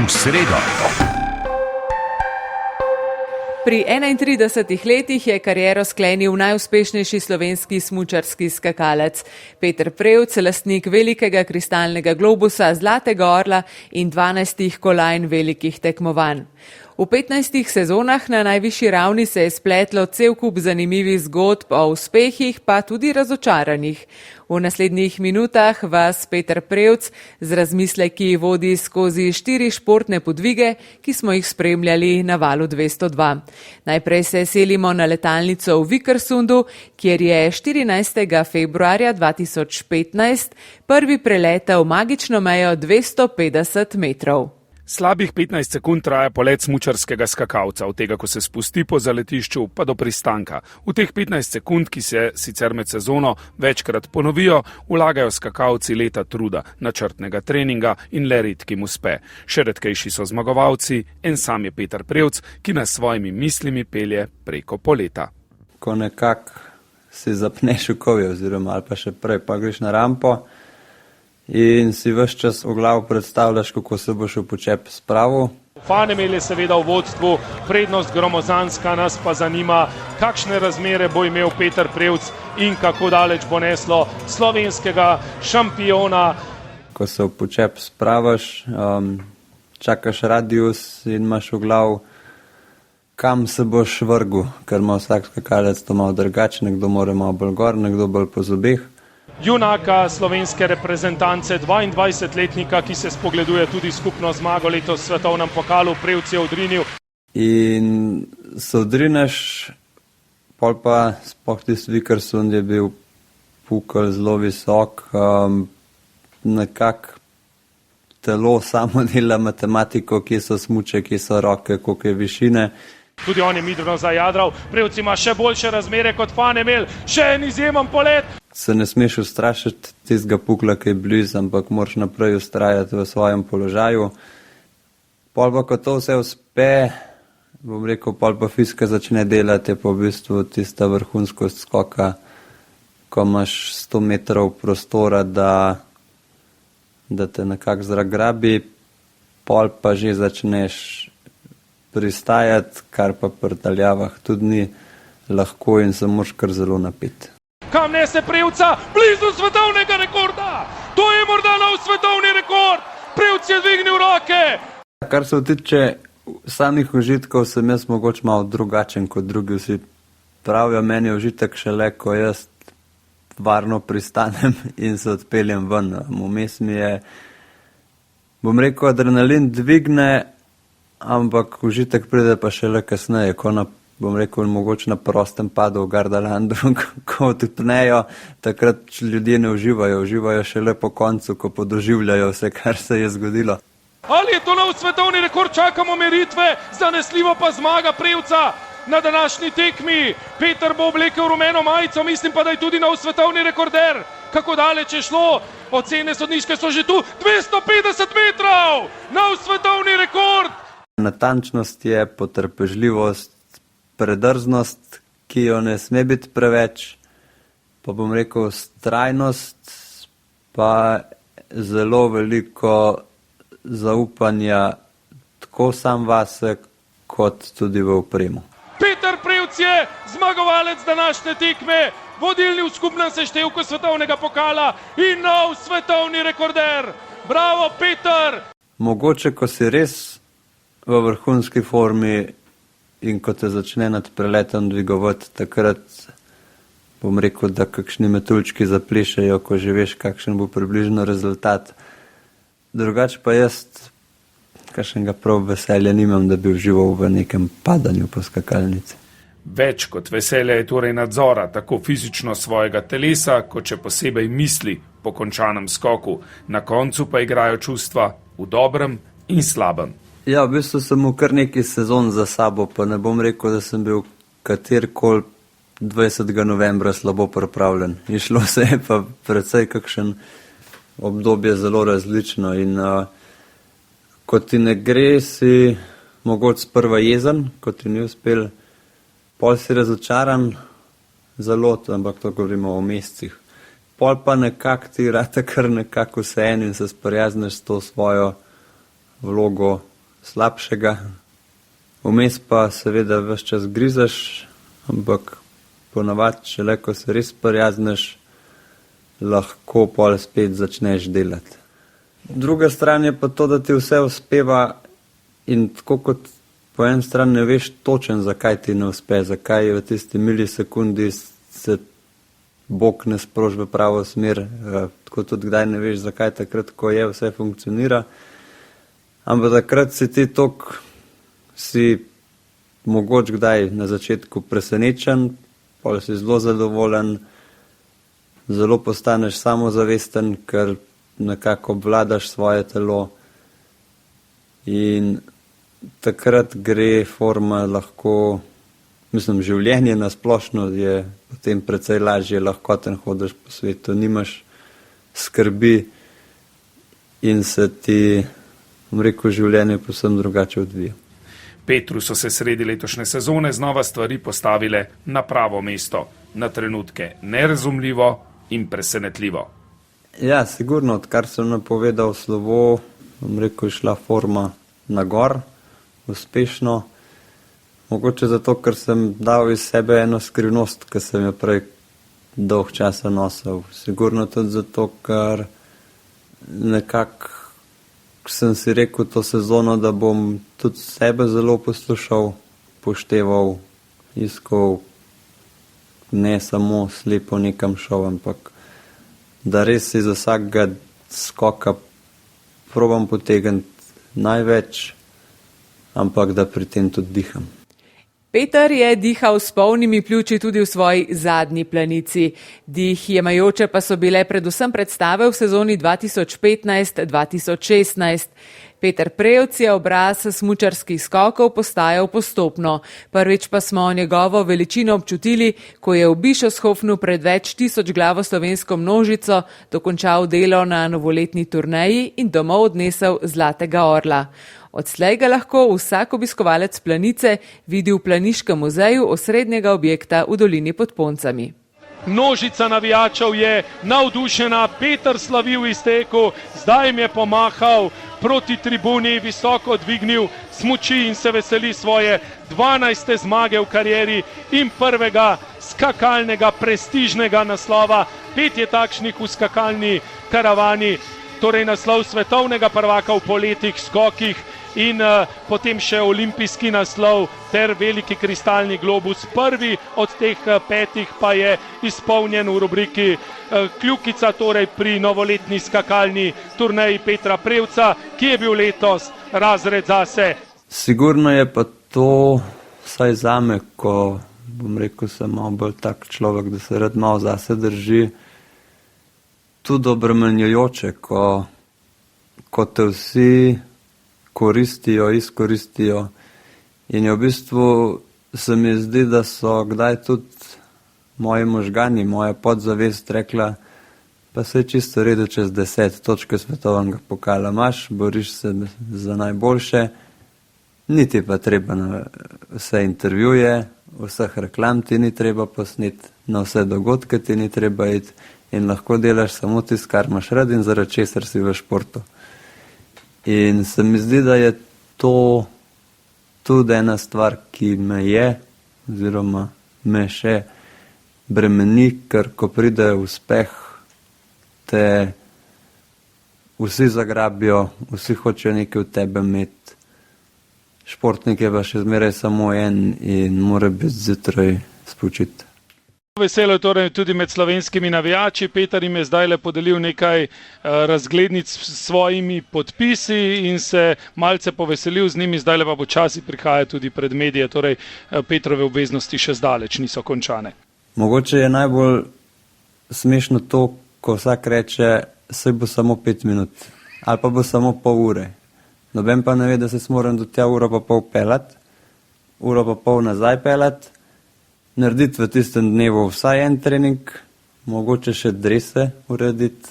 V sredo. Pri 31 letih je kariero sklenil najuspešnejši slovenski smučarski skakalec. Peter Prevc, lastnik velikega kristalnega globusa, zlatega orla in 12 kolajn velikih tekmovanj. V 15 sezonah na najvišji ravni se je spletlo cel kup zanimivih zgodb o uspehih, pa tudi razočaranjih. V naslednjih minutah vas Peter Prevc z razmisleki vodi skozi 4 športne podvige, ki smo jih spremljali na Valu 202. Najprej se selimo na letalnico v Vikersundu, kjer je 14. februarja 2015 prvi preletel magično mejo 250 metrov. Slabih 15 sekund traja polet smučarskega skakalca, od tega, ko se spusti po zaletišču, pa do pristanka. V teh 15 sekund, ki se sicer med sezono večkrat ponovijo, vlagajo skakalci leta truda, načrtnega treninga in le redkim uspe. Še redkejši so zmagovalci, en sam je Peter Prevc, ki nas svojimi mislimi pelje preko poleta. Ko nekako si zapneš v kovje oziroma ali pa še prej, pa greš na rampo, in si ves čas v glavu predstavljaš, kako se boš v počep spravil. Fanemel je seveda v vodstvu, prednost gromozanska, nas pa zanima, kakšne razmere bo imel Peter Prevc in kako daleč bo neslo slovenskega šampiona. Ko se v počep spraviš, čakaš radius in imaš v glavu, kam se boš vrgel, ker ima vsak skakalec to malo drugače, nekdo more malo bolj gor, nekdo bolj po zobeh. Junaka slovenske reprezentance, 22-letnika, ki se spogleduje tudi skupno zmago letos v svetovnem pokalu, Prevc je odrinil. In se odrineš, pol pa sploh tisti Vikersund je bil pukal zelo visok, nekako telo samo dela matematiko, kje so smuče, kje so roke, koliko je višine. Tudi on je midro zajadral, Prevc ima še boljše razmere kot Fanemel, še en izjemen polet. Se ne smeš ustrašiti tistega pukla, ki je blizu, ampak moraš naprej ustrajati v svojem položaju. Pol pa, ko to vse uspe, bom rekel, pol pa fizika začne delati, je pa v bistvu tista vrhunskost skoka, ko imaš 100 metrov prostora, da te nekako zrak grabi, pol pa že začneš pristajati, kar pa pri daljavah tudi ni lahko in se moraš kar zelo napiti. Kam nese Prevca? Blizu svetovnega rekorda! To je morda nov svetovni rekord! Prevc je dvignil roke! Kar se tiče samih užitkov, sem jaz mogoče malo drugačen kot drugi vsi. Pravijo, meni je užitek šele, ko jaz varno pristanem in se odpeljem ven. Vmes mi je, bom rekel, adrenalin dvigne, ampak užitek pride pa šele kasneje, ko bom rekel, mogoče na prostem padu v Gardalandu, ko odpnejo, takrat ljudje ne uživajo šele po koncu, ko podoživljajo vse, kar se je zgodilo. Ali je to nov svetovni rekord, čakamo meritve, zanesljivo pa zmaga Prevca na današnji tekmi. Peter bo oblekel rumeno majico, mislim pa, da je tudi nov svetovni rekorder. Kako daleč je šlo? Ocene sodniške so že tu, 250 metrov, nov svetovni rekord. Natančnost je, potrpežljivost, predrznost, ki jo ne sme biti preveč, pa bom rekel vztrajnost, pa zelo veliko zaupanja tako sam vase, kot tudi v opremo. Peter Prevc je zmagovalec današnje tekme, vodilni v skupnem seštevku svetovnega pokala in nov svetovni rekorder. Bravo, Peter! Mogoče, ko si res v vrhunski formi in ko te začne nad preletom dvigovati, takrat bom rekel, da kakšni metuljčki zaplešajo, ko že veš, kakšen bo približno rezultat. Drugače pa jaz kakšnega prav veselja nimam, da bi užival v nekem padanju po skakalnici. Več kot veselja je torej nadzora, tako fizično svojega telesa, kot še posebej misli po končanem skoku. Na koncu pa igrajo čustva v dobrem in slabem. Ja, v bistvu sem v kar nekaj sezon za sabo, pa ne bom rekel, da sem bil katerkoli 20. novembra slabo pripravljen. Išlo se je pa precej kakšen obdobje zelo različno in ko ti ne gre, si mogoče sprva jezen, ko ti ni uspel, pol si razočaran zelo, ampak to govorimo o mesecih. Pol pa nekako ti rata kar nekako vseeno in se sprijazneš s to svojo vlogo slabšega. Vmes pa seveda ves čas grizaš, ampak ponavadi, šele ko se res prijazneš, lahko pol spet začneš delati. Druga stran je pa to, da ti vse uspeva in tako kot po eni strani ne veš točen, zakaj ti ne uspe, zakaj v tisti milisekundi se Bog ne sproži v pravo smer, tako tudi kdaj ne veš, zakaj takrat, ko je, vse funkcionira. Ampak takrat si ti si mogoče kdaj na začetku presenečen, pol si zelo zadovoljen, zelo postaneš samozavesten, ker nekako obvladaš svoje telo in takrat gre forma lahko, mislim, življenje na splošno je potem precej lažje, lahkoten hodiš po svetu, nimaš skrbi in se ti, življenje povsem drugače odvija. Petru so se sredi letošnje sezone znova stvari postavile na pravo mesto, na trenutke nerazumljivo in presenetljivo. Ja, sigurno, odkar sem napovedal slovo, je šla forma na gor, uspešno. Mogoče zato, ker sem dal iz sebe eno skrivnost, ki sem jo prej dolg časa nosil. Sigurno tudi zato, ker nekako sem si rekel to sezono, da bom tudi sebe zelo poslušal, pošteval, iskal, ne samo slepo nekam šel, ampak da res iz vsakega skoka probam potegniti največ, ampak da pri tem tudi diham. Peter je dihal s polnimi pljuči tudi v svoji zadnji planici. Dih jemajoče pa so bile predvsem predstave v sezoni 2015-2016. Peter Prevc je obraz smučarskih skokov postajal postopno. Prvič pa smo njegovo veličino občutili, ko je v Bischofshofenu pred več tisoč glavo slovensko množico dokončal delo na novoletni turneji in domov odnesel Zlatega orla. Odslej ga lahko vsak obiskovalec Planice vidi v Planiškem muzeju osrednjega objekta v dolini pod Poncami. Množica navijačev je navdušena, Peter slavi v izteku, zdaj jim je pomahal proti tribuni, visoko dvignil smuči in se veseli svoje 12. zmage v karieri in prvega skakalnega prestižnega naslova. 5 je takšnih v skakalni karavani, torej naslov svetovnega prvaka v poletih skokih in potem še olimpijski naslov ter veliki kristalni globus. Prvi od teh 5 pa je izpolnjen v rubriki kljukica, torej pri novoletni skakalni turneji Petra Prevca, ki je bil letos razred zase. Sigurno je pa to, vsaj zame, ko sem malo bolj tak človek, da se rad malo zase drži, tudi obremenjujoče, ko te vsi koristijo, izkoristijo in je v bistvu se mi zdi, da so kdaj tudi moji možgani, moja podzavest rekla, pa se je čisto redo čez 10 točke svetovnega pokala imaš, boriš se za najboljše, niti pa treba na vse intervjuje, vseh reklam ti ni treba posneti, na vse dogodke ti ni treba iti in lahko delaš samo tisto, kar imaš rad in zaradi česar si v športu. In se mi zdi, da je to tudi ena stvar, ki me je, oziroma me še bremeni, ker ko pride uspeh, te vsi zagrabijo, vsi hočejo nekaj od tebe imeti. Športnik je pa še zmeraj samo en in mora biti zjutraj spočit. Veselo je torej tudi med slovenskimi navijači. Peter jim je zdaj podelil nekaj razglednic s svojimi podpisi in se malce poveselil z njimi, zdaj pa počasi prihaja tudi pred medije, torej Petrove obveznosti še zdaleč niso končane. Mogoče je najbolj smešno to, ko vsak reče, saj bo samo 5 minut ali pa bo samo pol ure. Noben pa ne ve, da se moram do tja uro pa pol pelat, uro pa pol nazaj pelat, narediti v tistem dnevu vsaj en trening, mogoče še drese urediti,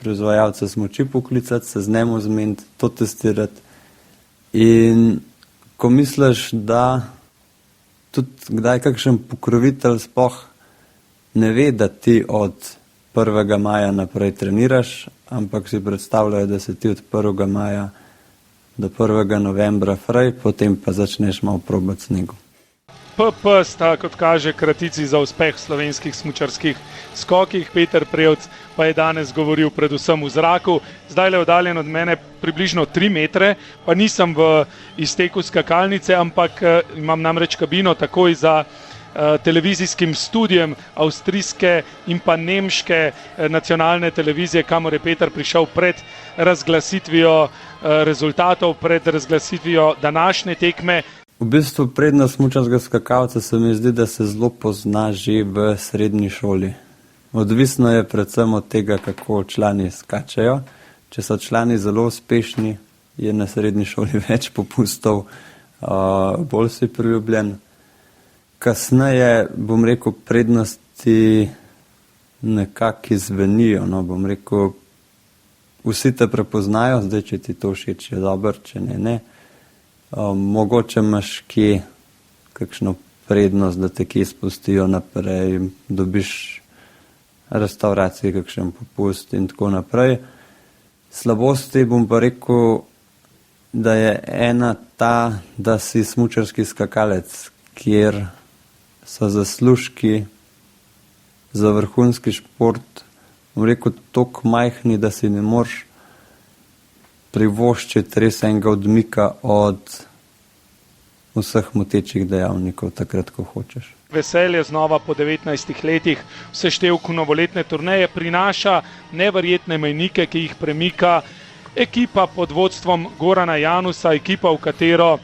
proizvajalce smuči poklicati, se z njemu zmeniti, to testirati. In ko misliš, da tudi kdaj kakšen pokrovitelj sploh ne ve, da ti od 1. maja naprej treniraš, ampak si predstavljajo, da se ti od 1. maja do 1. novembra fraj, potem pa začneš malo probati snegu. PP sta, kot kaže, kratici za uspeh v slovenskih smučarskih skokih. Peter Prevc pa je danes govoril predvsem v zraku. Zdaj je oddaljen od mene približno 3 metre, pa nisem v izteku skakalnice, ampak imam namreč kabino takoj za televizijskim studijem avstrijske in pa nemške nacionalne televizije, kamor je Peter prišel pred razglasitvijo rezultatov, pred razglasitvijo današnje tekme. V bistvu prednost smučarskega skakalca se mi zdi, da se zelo pozna že v srednji šoli. Odvisno je predvsem od tega, kako člani skačejo. Če so člani zelo uspešni, je na srednji šoli več popustov, bolj si priljubljen. Kasneje, bom rekel, prednosti nekako izvenijo. No, bom rekel, vsi te prepoznajo, zdaj, če ti to všeč, je dobro, če ne. Mogoče imaš kje kakšno prednost, da te kje spustijo naprej, dobiš restauracije, kakšen popust in tako naprej. Slabosti bom pa rekel, da je ena ta, da si smučarski skakalec, kjer so zaslužki za vrhunski šport, bom rekel, toliko majhni, da si ne moreš privoščiti res enega odmika od vseh motečih dejavnikov takrat, ko hočeš. Veselje znova po 19 letih v seštevku novoletne turneje prinaša neverjetne mejnike, ki jih premika ekipa pod vodstvom Gorana Janusa, ekipa, v katero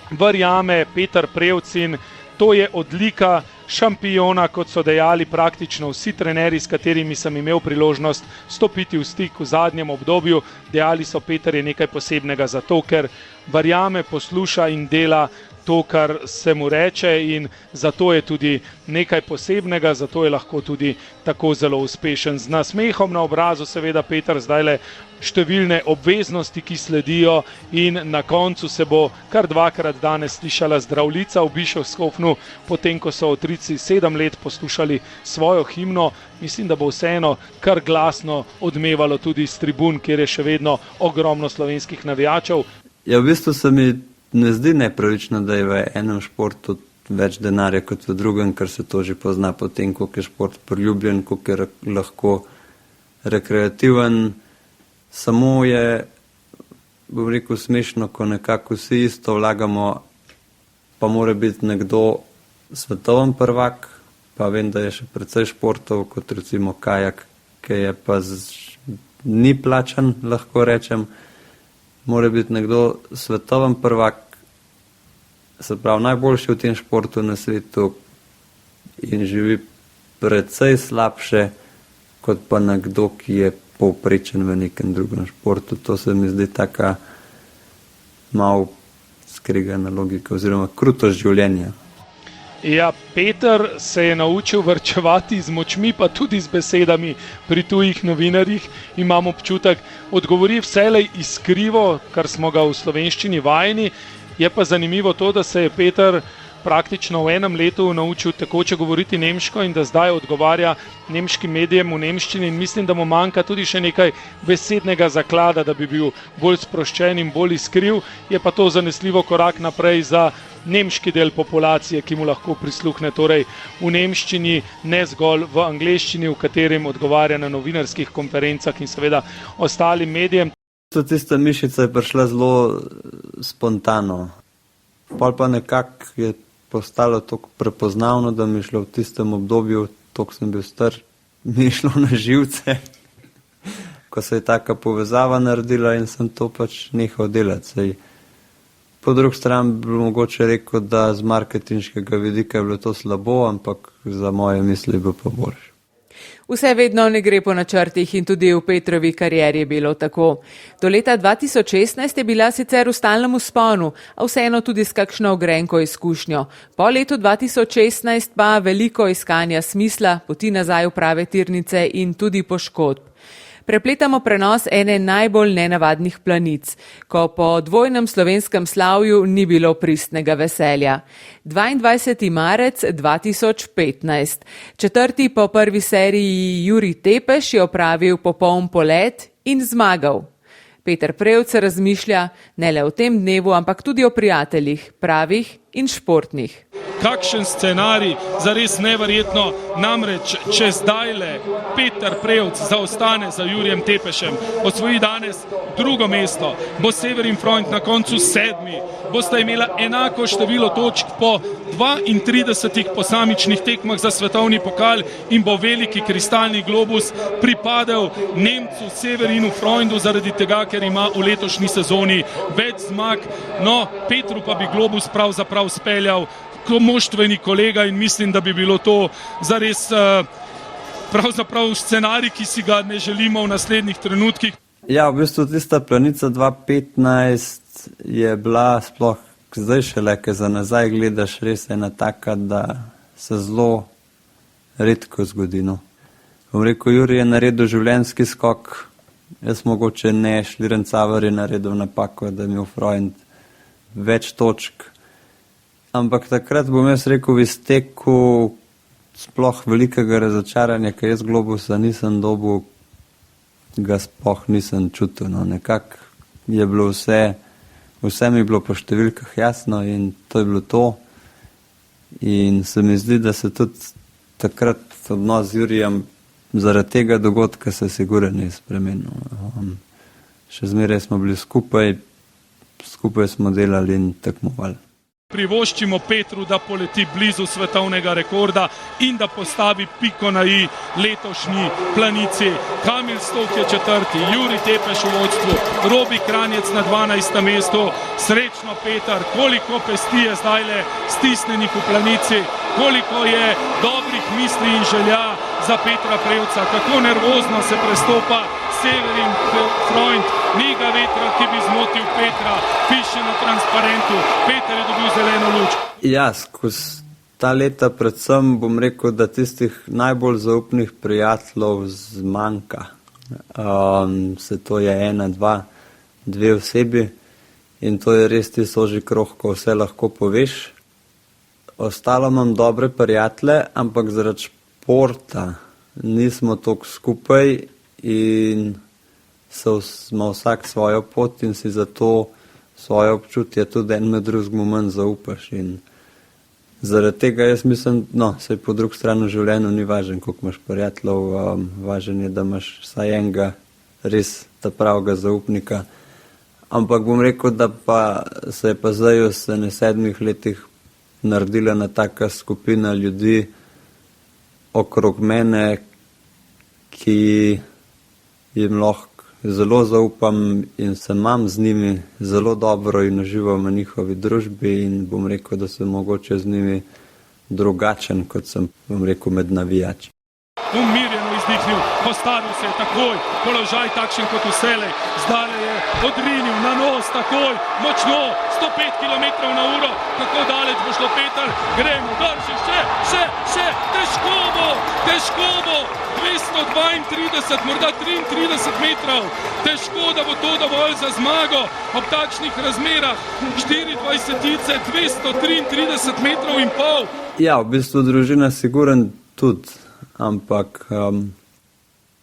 verjame Peter Prevc, in to je odlika šampiona, kot so dejali praktično vsi trenerji, s katerimi sem imel priložnost stopiti v stik v zadnjem obdobju. Dejali so, Peter je nekaj posebnega zato, ker verjame, posluša in dela to, kar se mu reče, in zato je tudi nekaj posebnega, zato je lahko tudi tako zelo uspešen. Z nasmehom na obrazu seveda Peter zdajle številne obveznosti, ki sledijo, in na koncu se bo kar 2-krat danes slišala zdravljica v Bischofshofenu, potem ko so otroci 7 let poslušali svojo himno. Mislim, da bo vseeno kar glasno odmevalo tudi iz tribun, kjer je še vedno ogromno slovenskih navijačev. Ja, v bistvu se mi ne zdi nepravično, da je v enem športu več denarja kot v drugem, ker se to že pozna potem, koliko je šport priljubljen, koliko je lahko rekreativen. Samo je, bom rekel, smešno, ko nekako vsi isto vlagamo, pa mora biti nekdo svetoven prvak, pa vem, da je še precej športov, kot recimo kajak, ki je pa ni plačan, lahko rečem. Mora biti nekdo svetoven prvak, se pravi najboljši v tem športu na svetu, in živi precej slabše, kot pa nekdo, ki je povprečen v nekem drugem športu. To se mi zdi taka malo skregana logika oziroma krutost življenja. Ja, Peter se je naučil varčevati z močmi, pa tudi z besedami pri tujih novinarjih. Imam občutek, odgovori vselej iskrivo, kar smo ga v slovenščini vajeni. Je pa zanimivo to, da se je Peter praktično v enem letu naučil tekoče govoriti nemško in da zdaj odgovarja nemškim medijem v nemščini, in mislim, da mu manjka tudi še nekaj besednega zaklada, da bi bil bolj sproščen in bolj iskriv. Je pa to zanesljivo korak naprej za nemški del populacije, ki mu lahko prisluhne torej v nemščini, ne zgolj v angleščini, v katerem odgovarja na novinarskih konferencah in seveda ostalim medijem. Tista mišica je prišla zelo spontano. Pol pa nekako je postalo tako prepoznavno, da mi je šlo v tistem obdobju, toliko sem bil star, mi je šlo na živce, ko se je taka povezava naredila in sem to pač nehal delati. Po drugi strani bi mogoče rekel, da z marketinškega vidika je bilo to slabo, ampak za moje misli bi pa boljše. Vse vedno ne gre po načrtih in tudi v Petrovi karieri je bilo tako. Do leta 2016 je bila sicer v stalnem vzponu, a vseeno tudi s kakšno ogrenko izkušnjo. Po letu 2016 pa veliko iskanja smisla, poti nazaj v prave tirnice in tudi poškodb. Prepletamo prenos ene najbolj nenavadnih planic, ko po dvojnem slovenskem slavju ni bilo pristnega veselja. 22. marec 2015. Četrti po prvi seriji Jurij Tepeš je opravil popoln polet in zmagal. Peter Prevc razmišlja ne le o tem dnevu, ampak tudi o prijateljih, pravih in športnih. Kakšen scenarij, zares neverjetno, namreč če zdajle Peter Prevc zaostane za Jurijem Tepešem, osvoji danes drugo mesto, bo Severin Freund na koncu 7, bosta imela enako število točk po 32 posamičnih tekmah za svetovni pokal in bo veliki kristalni globus pripadel Nemcu Severinu Freundu zaradi tega, ker ima v letošnji sezoni več zmag. No, Petru pa bi globus pravzaprav speljal moštveni kolega in mislim, da bi bilo to zares pravzaprav scenarij, ki si ga ne želimo v naslednjih trenutkih. Ja, v bistvu tista planica 2015 je bila sploh zdaj šele, ker za nazaj gledaš, res ena taka, da se zelo redko zgodi. No. Bom rekel, Jurij je naredil življenjski skok, jaz mogoče ne, Šliren Cavar je naredil napako, da je imel Freund več točk. Ampak takrat bom jaz rekel, v izteku sploh velikega razočaranja, ker jaz globusa nisem dobil, ga sploh nisem čutil. No. Nekako je bilo vse mi je bilo po številkah jasno in to je bilo to. In se mi zdi, da se tudi takrat odnos z Jurijem zaradi tega dogodka se sigurno ni spremenil. Še zmeraj smo bili skupaj smo delali in tekmovali. Privoščimo Petru, da poleti blizu svetovnega rekorda in da postavi piko na i letošnji planici. Kamil Stok je 4., Jurij Tepeš v vodstvu, Robi Kranjec na 12. mestu. Srečno, Peter, koliko pesti je zdajle stisnenih v planici, koliko je dobrih misli in želja za Petra Prevca, kako nervozno se prestopa Severin Freund, ni ga vetra, ki bi zmotil Petra, piše na transparentu, Peter je dobil zeleno luč. Ja, skozi ta leta predvsem bom rekel, da tistih najbolj zaupnih prijateljev zmanjka. Se to je 1, 2, 2 osebi in to je res ti soži krog, ko vse lahko poveš. Ostalo imam dobre prijatelje, ampak zaradi športa nismo toliko skupaj in smo vsak svojo pot in si zato svoje občutje tudi en med drugim manj zaupaš. In zaradi tega jaz mislim, saj po drugi strani v življenju ni važen, koliko imaš prijateljev, važen je, da imaš vsaj enega res ta pravega zaupnika. Ampak bom rekel, da pa se je pa zdaj v 7 letih naredila ena taka skupina ljudi okrog mene, ki jim lahko zelo zaupam in se imam z njimi zelo dobro in uživam v njihovi družbi in bom rekel, da sem mogoče z njimi drugačen, kot sem, bom rekel, med navijači. Umirjeno izdihnil, postavil se je takoj, položaj takšen kot vselej, zdaj je odrinil na nos takoj, močno, 105 km/h, kako daleč bo šlo Peter, gremo, drži, še, težko bo, 232, morda 33 metrov, težko, da bo to dovolj za zmago, ob takšnih razmerah, 24, 233 metrov in pol. Ja, v bistvu družina sigurno tudi, ampak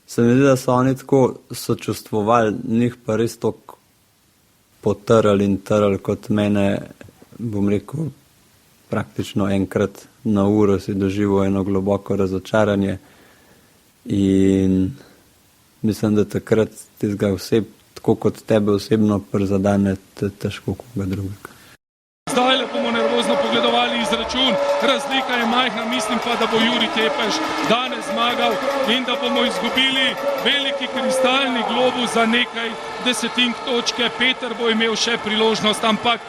se mi zdi, da so oni tako sočustvovali, njih pa res toliko potrli in trli kot mene, bom rekel, praktično enkrat na uro si doživel eno globoko razočaranje in mislim, da takrat tistega tako kot tebe osebno prizadene težko koga drugega. Zdaj bomo nervozno pogledovali izračun, razlika je majhna, mislim pa, da bo Jurij Tepeš danes zmagal in da bomo izgubili veliki kristalni globus za nekaj desetink točke. Peter bo imel še priložnost, ampak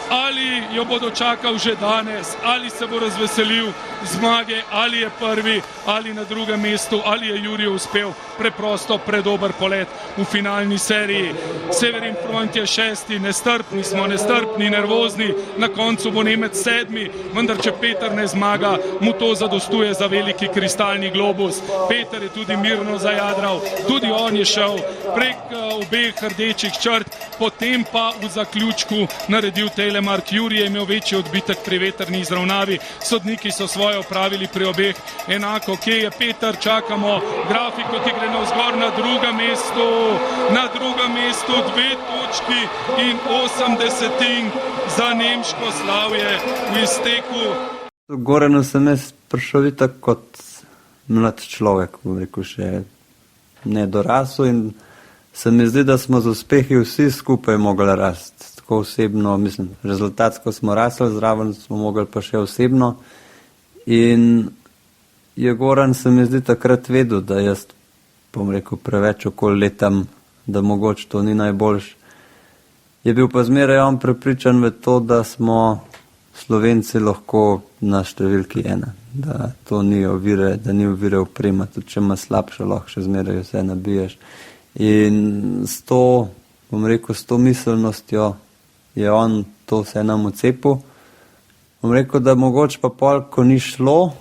ali jo bo dočakal že danes, ali se bo razveselil zmage, ali je prvi, ali na drugem mestu, ali je Jurij uspel preprosto predober polet v finalni seriji. Severin Freund je 6, nestrpni, nervozni, na koncu bo Nemec 7, vendar če Peter ne zmaga, mu to zadostuje za veliki kristalni globus. Peter je tudi mirno zajadral, tudi on je šel prek obeh rdečih črt, potem pa v zaključku naredil tele Velemark Jurij je imel večji odbitek pri vetrni izravnavi, sodniki so svoje opravili pri obeh enako. Kje je Peter? Čakamo grafiko, ki gre navzgor na drugem mestu. Na drugem mestu 2 točki in 80 za nemško slavje v izteku. V Goranu sem jaz prišel itak kot mlad človek, bom rekel, še nedorasel in se mi zdi, da smo z uspehi vsi skupaj mogli rasti. Tako osebno, mislim, rezultatsko smo rasli, zraven smo mogli pa še osebno. In je Goran, se mi zdi, takrat vedel, da jaz, bom rekel, preveč okoli letam, da mogoče to ni najboljš. Je bil pa zmeraj on prepričan v to, da smo Slovenci lahko na številki 1, da to ni ovire, da ni ovire oprema, tudi če ima slabše, lahko še zmeraj vse nabiješ. In s to, bom rekel, s to miselnostjo je on to vse nam ucepil. Bom rekel, da mogoče pa pol, ko ni šlo,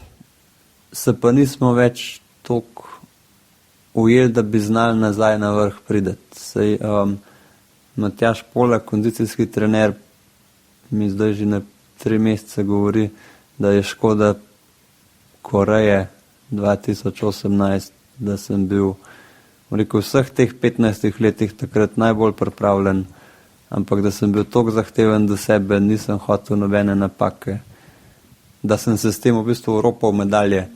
se pa nismo več toliko ujeli, da bi znali nazaj na vrh prideti. Sej Matjaž Polak, kondicijski trener, mi zdaj že na 3 mesece govori, da je škoda Koreje 2018, da sem bil, rekel, vseh teh 15 letih takrat najbolj pripravljen, ampak da sem bil toliko zahteven do sebe, nisem hotel nobene napake, da sem se s tem v bistvu oropal medalje.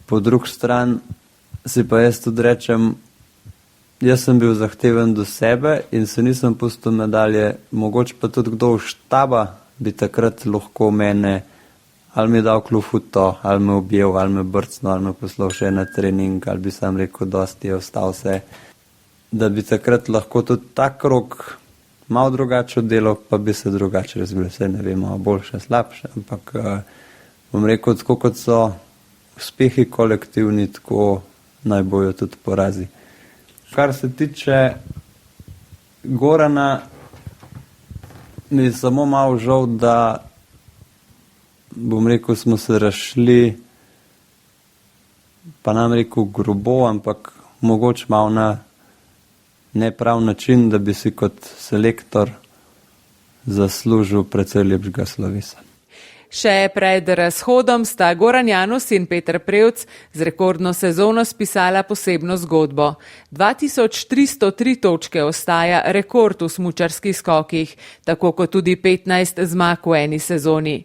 Po drugi strani si pa jaz tudi rečem, jaz sem bil zahteven do sebe in se nisem pustil medalje, mogoče pa tudi kdo v štaba bi takrat lahko mene ali mi dal klofuto, ali me objel, ali me brcno, ali me poslal še na trening, ali bi sam rekel, dosti je ostal vse. Da bi takrat lahko tudi tak krog malo drugače oddelal, pa bi se drugače razvili. Vse ne vem, malo boljše, slabše, ampak bom rekel, tako kot so uspehi kolektivni, tako naj bojo tudi porazi. Kar se tiče Gorana, mi je samo malo žal, da bom rekel, smo se razšli, pa nam rekel grobo, ampak mogoče malo na neprav način, da bi si kot selektor zaslužil precej lepšega slovesa. Še pred razhodom sta Goran Janus in Peter Prevc z rekordno sezono spisala posebno zgodbo. 2303 točke ostaja rekord v smučarskih skokih, tako kot tudi 15 zmag v eni sezoni.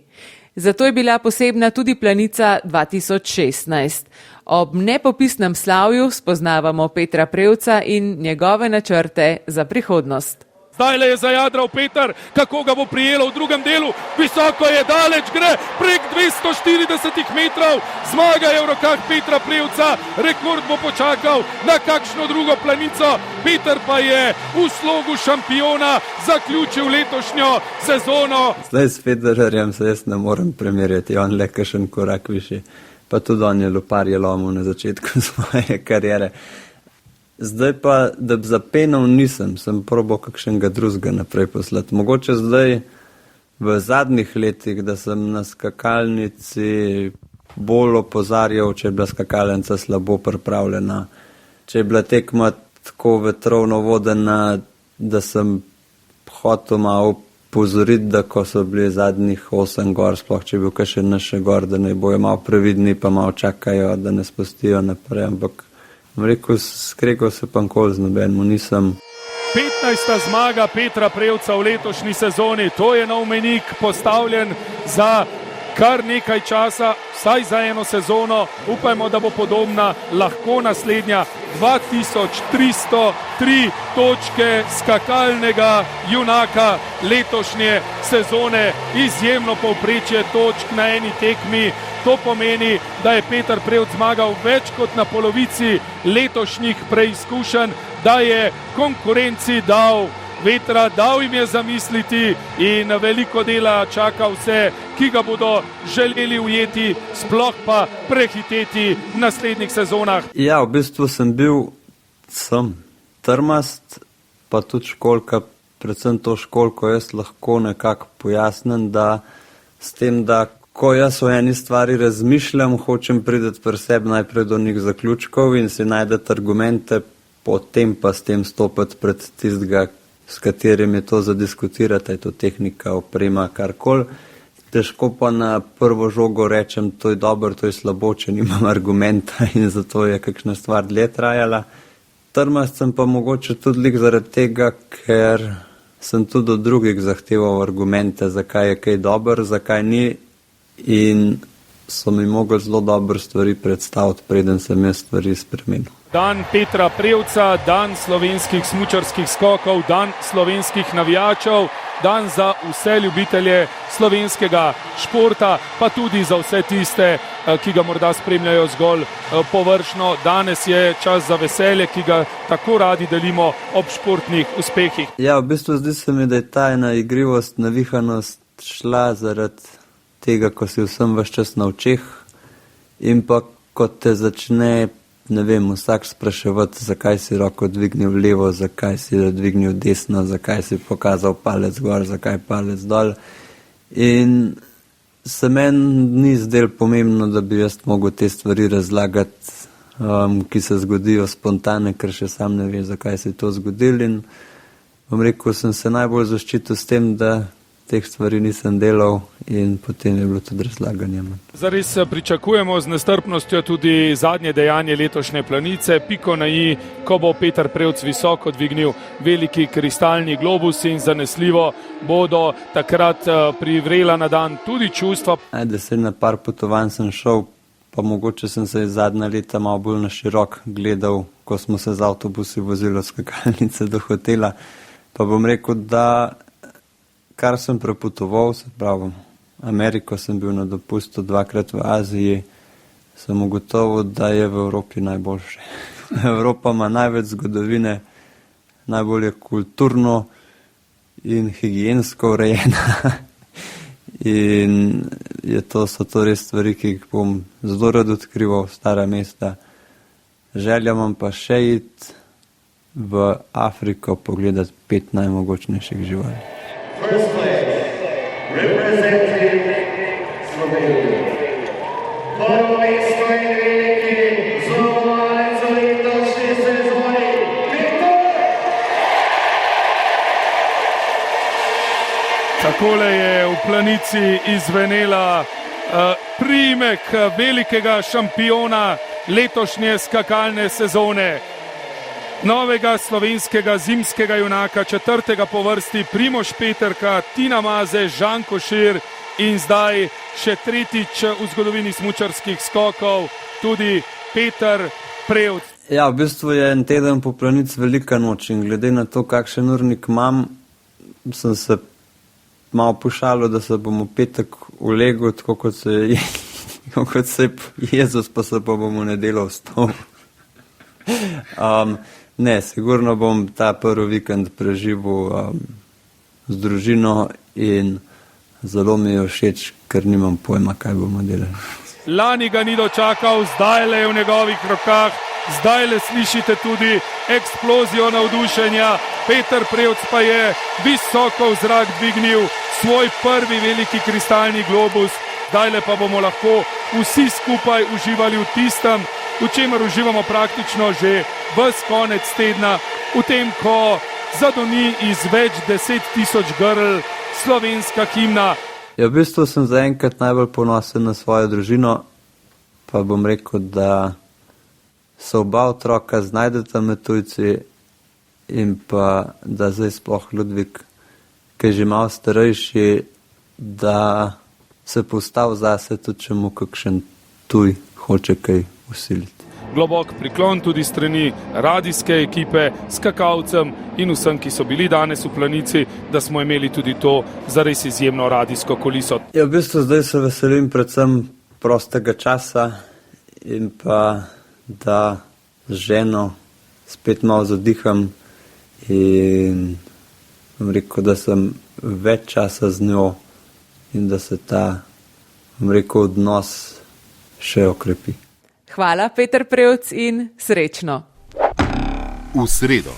Zato je bila posebna tudi Planica 2016. Ob nepopisnem slavju spoznavamo Petra Prevca in njegove načrte za prihodnost. Zdaj le je zajadral Peter, kako ga bo prijelo v drugem delu, visoko je, daleč gre, prek 240 metrov, zmaga je v rokah Petra Prevca, rekord bo počakal na kakšno drugo planico, Peter pa je v slogu šampiona zaključil letošnjo sezono. Zdaj s Federerjem se jaz ne morem primerjati, on le kakšen korak više, pa tudi on je loparje lomil na začetku svoje kariere. Zdaj pa, da bi zapenal nisem, sem probal kakšnega drugega naprej poslati. Mogoče zdaj v zadnjih letih, da sem na skakalnici bolj opozarjal, če je bila skakalnica slabo pripravljena, če je bila tekma tako vetrovno vodena, da sem hotel malo pozoriti, da ko so bili zadnjih 8 gor, sploh če je bil kakšen naše gor, da ne bojo malo previdni, pa malo čakajo, da ne spustijo naprej, ampak rekel, skregal se pa nikoli z nobenemu nisem. 15. zmaga Petra Prevca v letošnji sezoni, to je nov mejnik postavljen za kar nekaj časa, vsaj za eno sezono, upajmo, da bo podobna lahko naslednja. 2303 točke skakalnega junaka letošnje sezone, izjemno povprečje točk na eni tekmi. To pomeni, da je Peter Prevc zmagal več kot na polovici letošnjih preizkušenj, da je konkurenci dal vetra, dal jim je zamisliti in veliko dela čaka vse, ki ga bodo želeli ujeti, sploh pa prehiteti v naslednjih sezonah. Ja, v bistvu sem trmast, pa tudi školka, predvsem to školko jaz lahko nekako pojasnim, da s tem, da ko jaz o eni stvari razmišljam, hočem priti pri sebi najprej do njih zaključkov in si najdeti argumente, potem pa s tem stopiti pred tistega, s katerim je to zadiskutirati, je to tehnika, oprema, karkoli. Težko pa na prvo žogo rečem, to je dobro, to je slabo, če nimam argumenta in zato je kakšna stvar dlje trajala. Trmast sem pa mogoče tudi lik zaradi tega, ker sem tudi od drugih zahteval argumente, zakaj je kaj dobro, zakaj ni, in so mi mogli zelo dobro stvari predstaviti, preden sem jaz stvari spremenil. Dan Petra Prevca, dan slovenskih smučarskih skokov, dan slovenskih navijačev, dan za vse ljubitelje slovenskega športa, pa tudi za vse tiste, ki ga morda spremljajo zgolj površno. Danes je čas za veselje, ki ga tako radi delimo ob športnih uspehih. Ja, v bistvu zdi se mi, da je ta ena igrivost, navihanost šla zaradi tega, ko si vsem ves čas na očeh in pa ko te začne, ne vem, vsak spraševati, zakaj si roko dvignil levo, zakaj si dvignil desno, zakaj si pokazal palec gor, zakaj palec dol. In se meni ni zdelo pomembno, da bi jaz mogel te stvari razlagati, ki se zgodijo spontane, ker še sam ne ve, zakaj se je to zgodilo. In bom rekel, sem se najbolj zaščitil s tem, da teh stvari nisem delal in potem je bilo tudi razlaganje. Zares pričakujemo z nestrpnostjo tudi zadnje dejanje letošnje Planice, piko na i, ko bo Peter Prevc visoko dvignil veliki kristalni globus in zanesljivo bodo takrat privrela na dan tudi čustva. Ajde, se na par potovanj sem šel, pa mogoče sem se zadnja leta malo bolj na širok gledal, ko smo se z avtobusi vozili od skakalnice do hotela. Pa bom rekel, da kar sem prepotoval, se pravi, Ameriko sem bil na dopustu, 2-krat v Aziji, sem ugotovil, da je v Evropi najboljše. Evropa ima največ zgodovine, najbolj je kulturno in higiensko urejena. In so to res stvari, ki jih bom zelo rad odkrival, stara mesta. Želja imam pa še iti v Afriko pogledati 5 najmogočnejših živali. First place, representing Slovenia. Prvi Sloveniki za letošnji sezoni Peter. Takole je v Planici izvenela priimek velikega šampiona letošnje skakalne sezone. Novega slovenskega zimskega junaka, 4. po vrsti Primož Peterka, Tina Maze, Žan Košir in zdaj še tretjič v zgodovini smučarskih skokov tudi Peter Prevc. Ja, v bistvu je en teden po Planici velika noč in glede na to, kakšen urnik imam, sem se malo pošalil, da se bom v petek ulegel, tako kot se je Jezus, pa se pa bom v nedeljo vstal. Ne, sigurno bom ta prvi vikend preživel z družino in zelo mi je všeč, ker nimam pojma, kaj bomo delali. Lani ga ni dočakal, zdaj le je v njegovih rokah, zdaj le slišite tudi eksplozijo navdušenja. Peter Prevc pa je visoko v zrak dvignil svoj prvi veliki kristalni globus. Zdaj le pa bomo lahko vsi skupaj uživali v tistem, v čemer uživamo praktično že ves konec tedna, v tem, ko zadoni iz več 10.000 grl slovenska himna. Ja, v bistvu sem zaenkrat najbolj ponosen na svojo družino, pa bom rekel, da se oba otroka znajdeta med tujci in pa da zdaj sploh Ludvik, ki je že malo starejši, da se postavi zase, tudi če mu kakšen tuj hoče kaj usiliti. Globok priklon tudi strani radijske ekipe, skakalcem in vsem, ki so bili danes v Planici, da smo imeli tudi to zares izjemno radijsko kuliso. Ja, v bistvu zdaj se veselim predvsem prostega časa in pa da z ženo spet malo zadiham in bom rekel, da sem več časa z njo in da se ta, bom rekel, odnos še okrepi. Hvala, Peter Prevc, in srečno. V sredo.